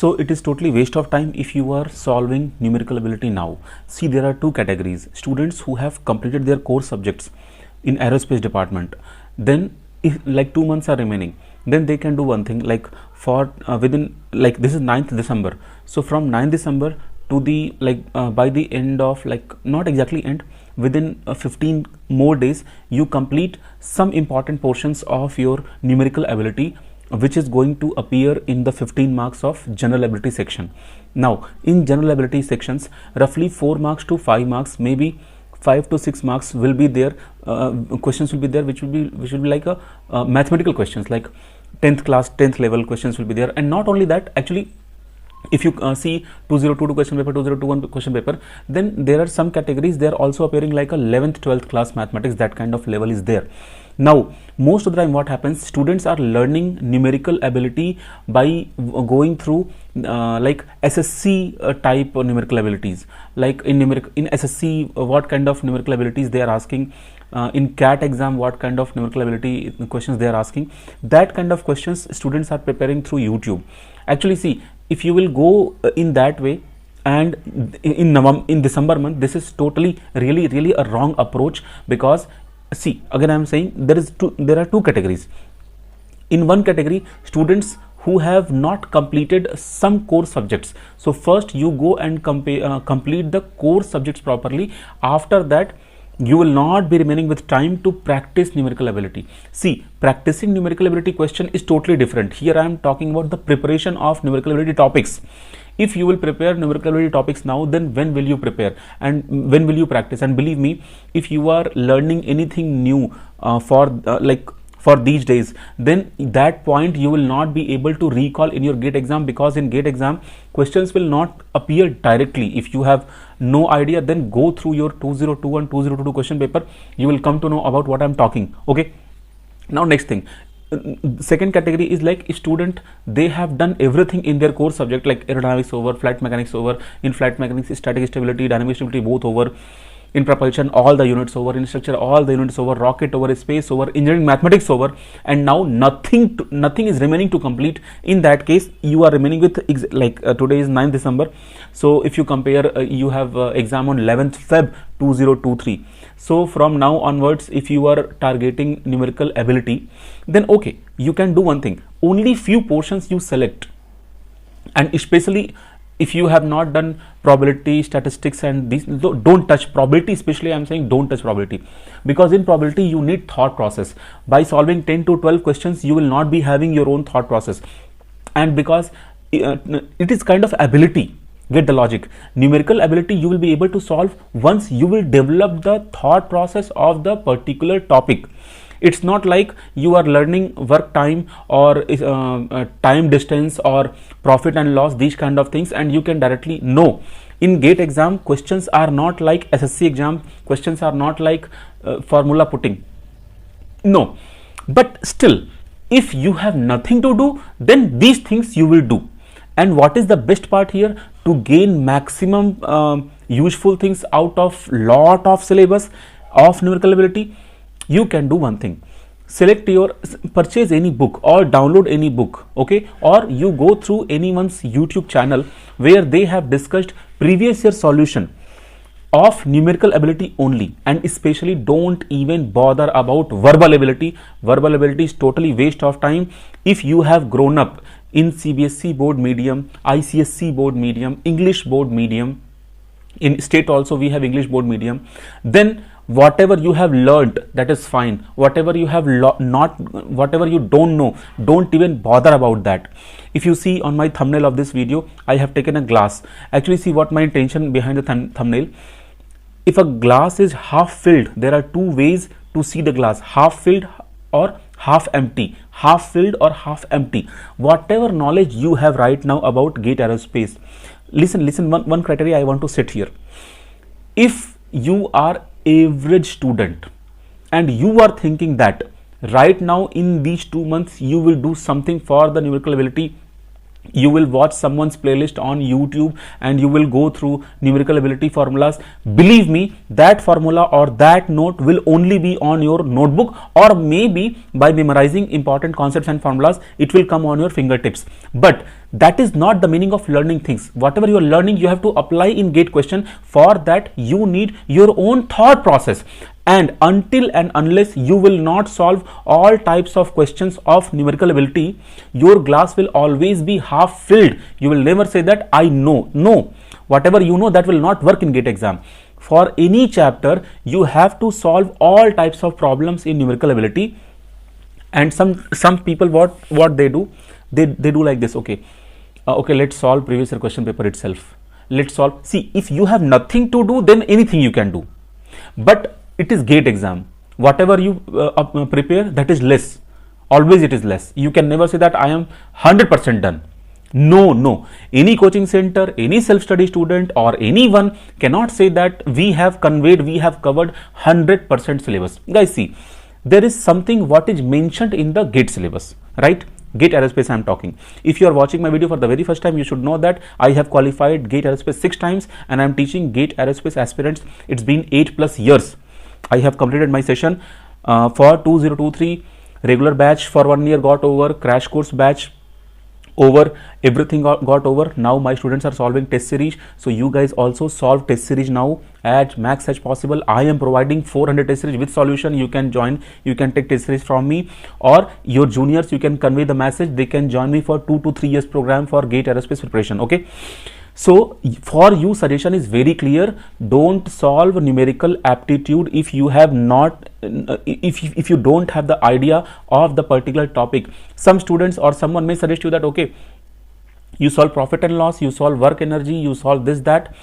So it is totally waste of time if you are solving numerical ability now. See, there are two categories: students who have completed their core subjects in aerospace department, then if like 2 months are remaining, then they can do one thing, like for within, like this is 9th December, so from 9th December to the by the end of, like not exactly end, within 15 more days you complete some important portions of your numerical ability, which is going to appear in the 15 marks of general ability section. Now in general ability sections, roughly 4 marks to 5 marks, maybe 5 to 6 marks will be there, questions will be there, which will be like a mathematical questions, like 10th class 10th level questions will be there. And not only that, actually if you see 2022 question paper, 2021 question paper, then there are some categories they are also appearing like a 11th 12th class mathematics, that kind of level is there. Now most of the time what happens, students are learning numerical ability by going through like SSC type numerical abilities, like in SSC what kind of numerical abilities they are asking, in GATE exam what kind of numerical ability questions they are asking, that kind of questions students are preparing through YouTube. Actually see, if you will go in that way, and in December month, this is totally really a wrong approach, because see, again I am saying there are two categories. In one category, students who have not completed some core subjects. So first you go and complete the core subjects properly. After that you will not be remaining with time to practice numerical ability. See, practicing numerical ability question is totally different. Here I am talking about the preparation of numerical ability topics. If you will prepare numerical ability topics now, then when will you prepare and when will you practice? And believe me, if you are learning anything new for these days, then that point you will not be able to recall in your GATE exam, because in GATE exam questions will not appear directly. If you have no idea, then go through your 2021 2022 question paper, you will come to know about what I am talking. Okay, now next thing, second category is like student, they have done everything in their core subject, like aerodynamics over, flight mechanics over, in flight mechanics static stability, dynamic stability both over, in propulsion all the units over, in structure all the units over, rocket over, space over, engineering mathematics over, and now nothing is remaining to complete. In that case you are remaining with today is 9th December, so if you compare you have exam on 11th Feb 2023. So from now onwards, if you are targeting numerical ability, then okay, you can do one thing, only few portions you select, and especially if you have not done probability, statistics, and these, don't touch probability. Especially I am saying don't touch probability, because in probability you need thought process. By solving 10 to 12 questions you will not be having your own thought process, and because it is kind of ability. Get the logic. Numerical ability you will be able to solve once you will develop the thought process of the particular topic. It's not like you are learning work time or time distance or profit and loss, these kind of things, and you can directly know. In GATE exam, questions are not like SSC exam, questions are not like formula putting. No, but still, if you have nothing to do, then these things you will do. And what is the best part here? To gain maximum useful things out of lot of syllabus of numerical ability, you can do one thing. Purchase any book or download any book, okay, or you go through anyone's YouTube channel where they have discussed previous year solution of numerical ability only, and especially don't even bother about verbal ability. Verbal ability is totally waste of time. If you have grown up in CBSE board medium, ICSE board medium, English board medium, in state also we have English board medium, then whatever you have learned, that is fine. Whatever you have whatever you don't know, don't even bother about that. If you see on my thumbnail of this video, I have taken a glass. Actually see what my intention behind the thumbnail. If a glass is half filled, there are two ways to see the glass: half filled or half empty. Half filled or half empty. Whatever knowledge you have right now about GATE Aerospace, listen, one criteria I want to set here. If you are average student and you are thinking that right now in these 2 months you will do something for the numerical ability, You will watch someone's playlist on YouTube and you will go through numerical ability formulas. Believe me, that formula or that note will only be on your notebook, or maybe by memorizing important concepts and formulas, it will come on your fingertips. But that is not the meaning of learning things. Whatever you are learning, you have to apply in GATE question. For that, you need your own thought process. And until and unless you will not solve all types of questions of numerical ability, your glass will always be half filled. You will never say that I know. No, whatever you know, that will not work in GATE exam. For any chapter, you have to solve all types of problems in numerical ability. And some people, what they do, they do like this. Okay, let's solve previous year question paper itself. Let's solve. See, if you have nothing to do, then anything you can do. But it is GATE exam. Whatever you prepare, that is less. Always it is less. You can never say that I am 100% done. No. Any coaching center, any self-study student or anyone cannot say that we have covered 100% syllabus. Guys, see, there is something what is mentioned in the GATE syllabus, right? GATE Aerospace I am talking. If you are watching my video for the very first time, you should know that I have qualified GATE Aerospace 6 times and I am teaching GATE Aerospace aspirants. It's been 8+ years. I have completed my session for 2023 regular batch for 1 year got over, crash course batch over, everything got over. Now my students are solving test series, so you guys also solve test series now as max as possible. I am providing 400 test series with solution. You can join, you can take test series from me, or your juniors, you can convey the message, they can join me for 2 to 3 years program for GATE Aerospace preparation. Okay, so for you, suggestion is very clear. Don't solve numerical aptitude if you have not, if you don't have the idea of the particular topic. Some students or someone may suggest you that, okay, you solve profit and loss, you solve work energy, you solve this, that,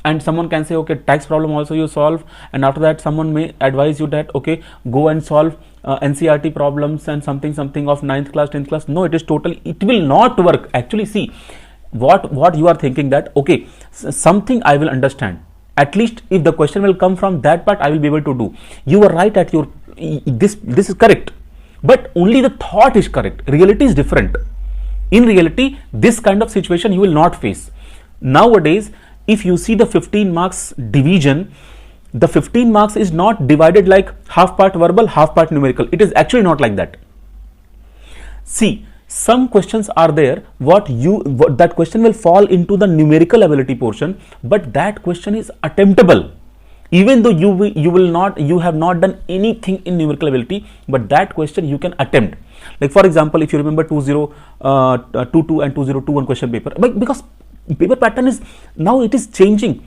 and someone can say, okay, tax problem also you solve, and after that someone may advise you that, okay, go and solve NCERT problems and something of 9th class, 10th class. No, it is totally, it will not work. Actually, see, what you are thinking that, okay, something I will understand, at least if the question will come from that part, I will be able to do. You are right at your, this is correct, but only the thought is correct. Reality is different. In reality, this kind of situation you will not face. Nowadays, if you see the 15 marks division, the 15 marks is not divided like half part verbal, half part numerical. It is actually not like that. See, some questions are there, that question will fall into the numerical ability portion, but that question is attemptable. Even though you have not done anything in numerical ability, but that question you can attempt. Like for example, if you remember 2022 and 2021 question paper, but because paper pattern is now, it is changing.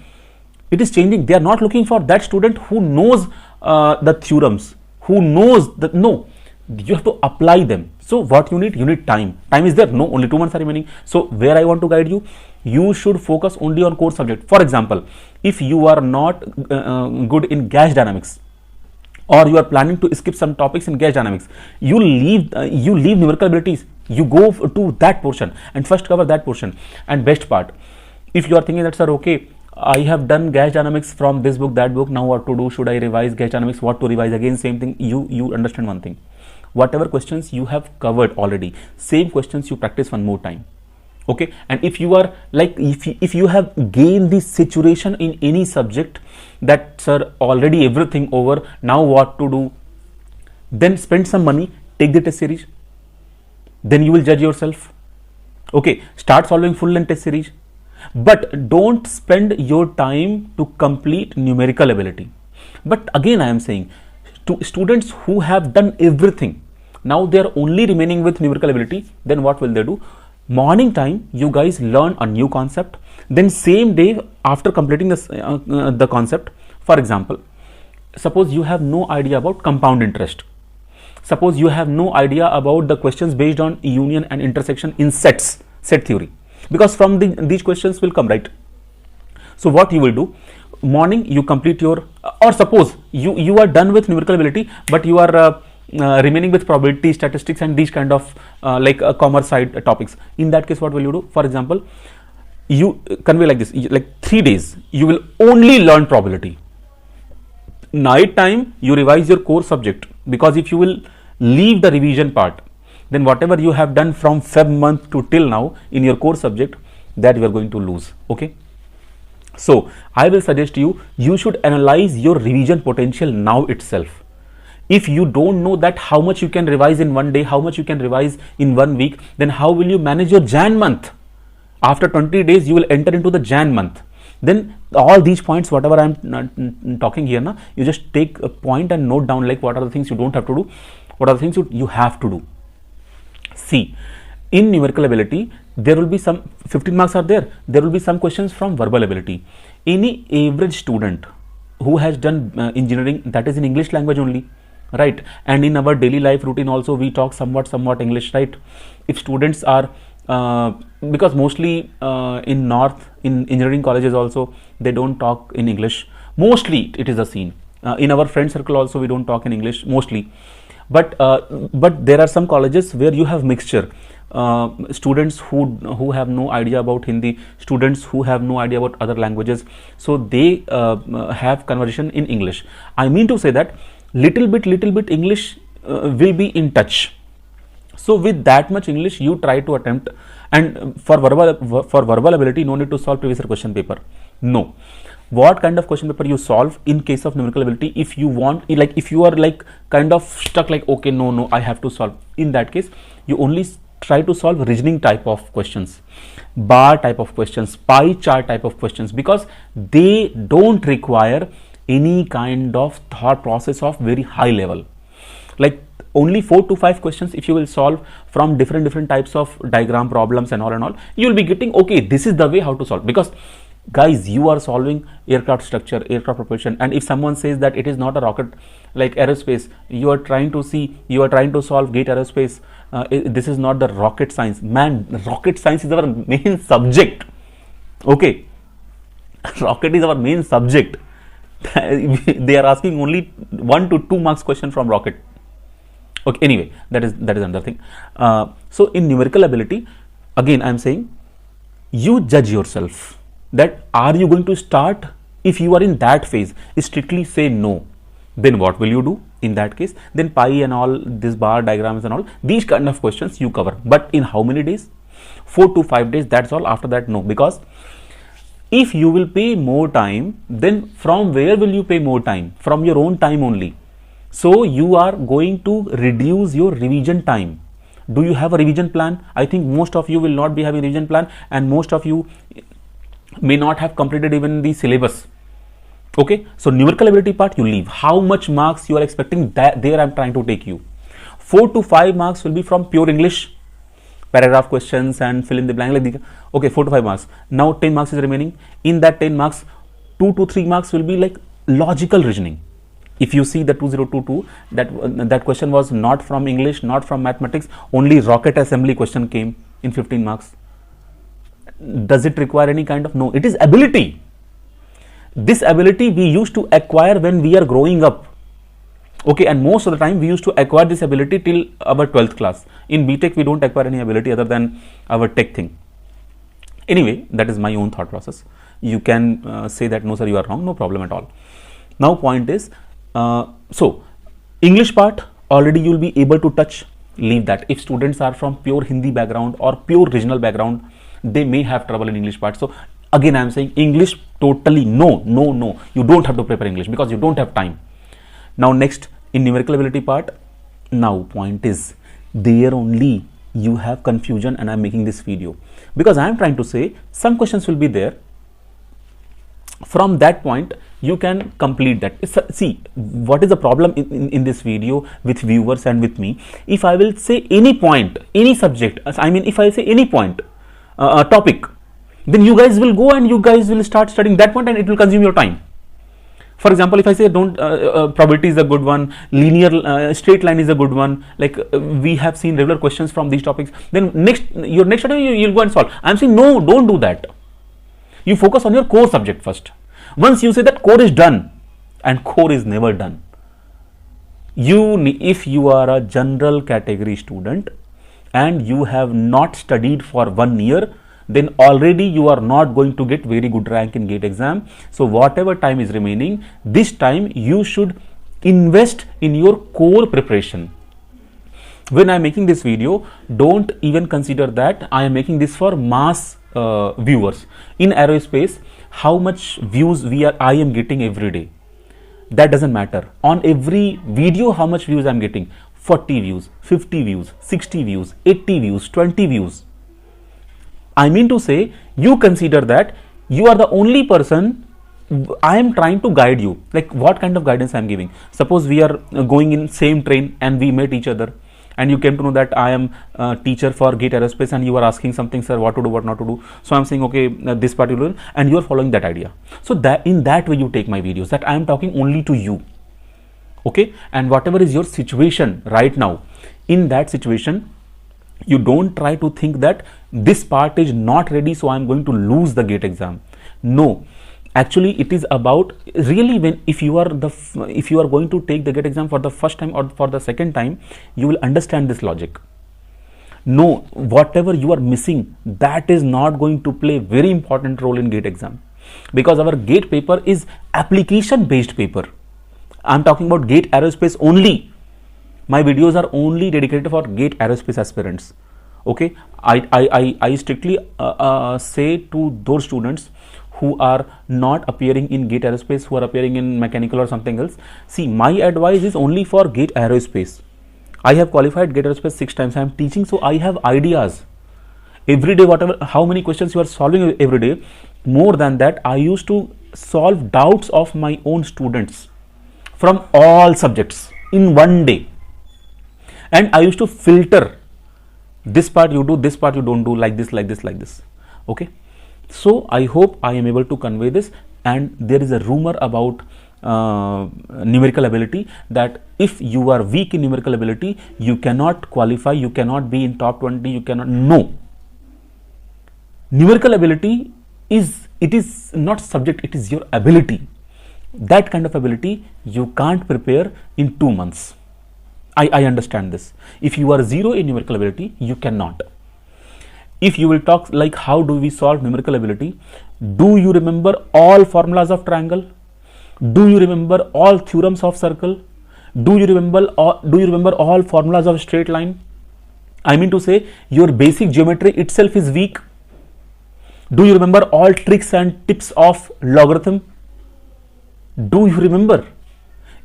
They are not looking for that student who knows the theorems, who knows that. No, you have to apply them. So what you need time. Time is there. No, only 2 months are remaining. So where I want to guide you, you should focus only on core subject. For example, if you are not good in gas dynamics, or you are planning to skip some topics in gas dynamics, you leave numerical abilities. You go to that portion and first cover that portion. And best part, if you are thinking that, sir, okay, I have done gas dynamics from this book, that book, now what to do? Should I revise gas dynamics? What to revise? Again, same thing. You understand one thing. Whatever questions you have covered already, same questions you practice one more time. Okay, and if you are like, if you have gained this saturation in any subject that, sir, already everything over, now what to do? Then spend some money, take the test series. Then you will judge yourself. Okay, start solving full length test series, but don't spend your time to complete numerical ability. But again, I am saying, to students who have done everything, now they are only remaining with numerical ability, then what will they do? Morning time, you guys learn a new concept. Then same day after completing this, the concept, for example, suppose you have no idea about compound interest. Suppose you have no idea about the questions based on union and intersection in set theory, because from these questions will come, right? So what you will do, morning you complete your, or suppose you are done with numerical ability, but you are remaining with probability, statistics, and these kind of commerce side topics. In that case, what will you do? For example, you convey like this, like 3 days you will only learn probability. Night time you revise your core subject, because if you will leave the revision part, then whatever you have done from Feb month to till now in your core subject, that you are going to lose. Okay, so I will suggest you should analyze your revision potential now itself. If you don't know that how much you can revise in one day, how much you can revise in 1 week, then how will you manage your Jan month? After 20 days you will enter into the Jan month. Then all these points, whatever I am talking here now, you just take a point and note down, like what are the things you don't have to do, what are the things you have to do. See, in numerical ability there will be some 15 marks are there will be some questions from verbal ability. Any average student who has done engineering, that is in English language only, right? And in our daily life routine also we talk somewhat English, right? If students are because mostly in north, in engineering colleges also, they don't talk in English, mostly it is a scene. In our friend circle also we don't talk in English mostly, but there are some colleges where you have mixture, students who have no idea about Hindi, students who have no idea about other languages, so they have conversation in English. I mean to say that little bit English will be in touch. So with that much English you try to attempt, and for verbal ability no need to solve previous year question paper. No, what kind of question paper you solve in case of numerical ability? If you want, like if you are like kind of stuck, like okay, no I have to solve, in that case you only try to solve reasoning type of questions, bar type of questions, pie chart type of questions, because they don't require any kind of thought process of very high level. Like only 4 to 5 questions if you will solve from different types of diagram problems and all, you will be getting, okay, this is the way how to solve. Because guys, you are solving aircraft structure, aircraft propulsion, and if someone says that it is not a rocket, like aerospace, you are trying to solve GATE aerospace, this is not the rocket science. Man, rocket science is our main subject. Okay, rocket is our main subject. They are asking only 1 to 2 marks question from rocket. Okay, anyway, that is another thing. So in numerical ability, again I am saying, you judge yourself that are you going to start. If you are in that phase, strictly say no, then what will you do in that case? Then pi and all this bar diagrams and all these kind of questions you cover, but in how many days? 4 to 5 days, that's all. After that, no. Because if you will pay more time, then from where will you pay more time? From your own time only. So you are going to reduce your revision time. Do you have a revision plan? I think most of you will not be having a revision plan, and most of you may not have completed even the syllabus. Okay, so numerical ability part you leave. How much marks you are expecting? That there I am trying to take you. 4 to 5 marks will be from pure English, paragraph questions and fill in the blank. Like okay, 4 to 5 marks. Now 10 marks is remaining. In that 10 marks, 2 to 3 marks will be like logical reasoning. If you see the 2022, that question was not from English, not from mathematics, only rocket assembly question came in 15 marks. Does it require any kind of? No, it is ability. This ability we used to acquire when we are growing up. Okay, and most of the time we used to acquire this ability till our 12th class. In BTech we don't acquire any ability other than our tech thing. Anyway, that is my own thought process. You can say that no sir, you are wrong, no problem at all. Now point is, so English part already you will be able to touch, leave that. If students are from pure Hindi background or pure regional background, they may have trouble in English part. So again I am saying English totally no, you don't have to prepare English because you don't have time. Now next, in numerical ability part, now point is there only you have confusion, and I am making this video because I am trying to say some questions will be there. From that point you can complete that. See, what is the problem in this video with viewers and with me? If I will say any point, any subject, I mean if I say any point, topic, then you guys will go and you guys will start studying that point and it will consume your time. For example, if I say don't probability is a good one, linear straight line is a good one, like we have seen regular questions from these topics, then your next study you'll go and solve. I'm saying no, don't do that. You focus on your core subject first. Once you say that core is done, and core is never done, if you are a general category student and you have not studied for 1 year, then already you are not going to get very good rank in GATE exam. So whatever time is remaining, this time you should invest in your core preparation. When I am making this video, don't even consider that I am making this for mass viewers. In aerospace, how much views I am getting every day, that doesn't matter. On every video, how much views I am getting? 40 views, 50 views, 60 views, 80 views, 20 views. I mean to say, you consider that you are the only person. I am trying to guide you. Like, what kind of guidance I am giving? Suppose we are going in same train and we met each other, and you came to know that I am a teacher for GATE Aerospace, and you are asking something, sir, what to do, what not to do. So I am saying, okay, this particular, and you are following that idea. So that in that way you take my videos, that I am talking only to you. Okay, and whatever is your situation right now, in that situation, you don't try to think that this part is not ready, so I am going to lose the GATE exam. No, actually it is about really, when if you are going to take the GATE exam for the first time or for the second time, you will understand this logic. No, whatever you are missing, that is not going to play very important role in GATE exam, because our GATE paper is application based paper. I am talking about GATE Aerospace only. My videos are only dedicated for GATE Aerospace aspirants. Okay, I strictly say to those students who are not appearing in GATE Aerospace, who are appearing in mechanical or something else. See, my advice is only for GATE Aerospace. I have qualified GATE Aerospace 6 times. I am teaching, so I have ideas. Every day, whatever, how many questions you are solving every day. More than that, I used to solve doubts of my own students from all subjects in one day. And I used to filter, this part you do, this part you don't do, like this, like this, like this. Okay. So I hope I am able to convey this. And there is a rumor about numerical ability, that if you are weak in numerical ability, you cannot qualify, you cannot be in top 20, you cannot. No. Numerical ability is not subject, it is your ability. That kind of ability you can't prepare in 2 months. I understand this. If you are zero in numerical ability, you cannot. If you will talk like how do we solve numerical ability, do you remember all formulas of triangle? Do you remember all theorems of circle? Do you remember all formulas of straight line? I mean to say, your basic geometry itself is weak. Do you remember all tricks and tips of logarithm? Do you remember?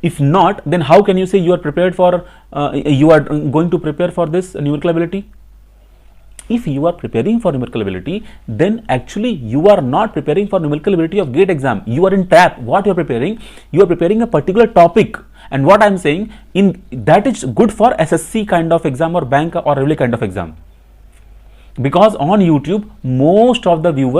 If not, then how can you say you are prepared for, you are going to prepare for this numerical ability? If you are preparing for numerical ability, then actually you are not preparing for numerical ability of GATE exam. You are in trap. What you are preparing? You are preparing a particular topic. And what I am saying, in that is good for SSC kind of exam or bank or railway kind of exam. Because on YouTube, most of the viewers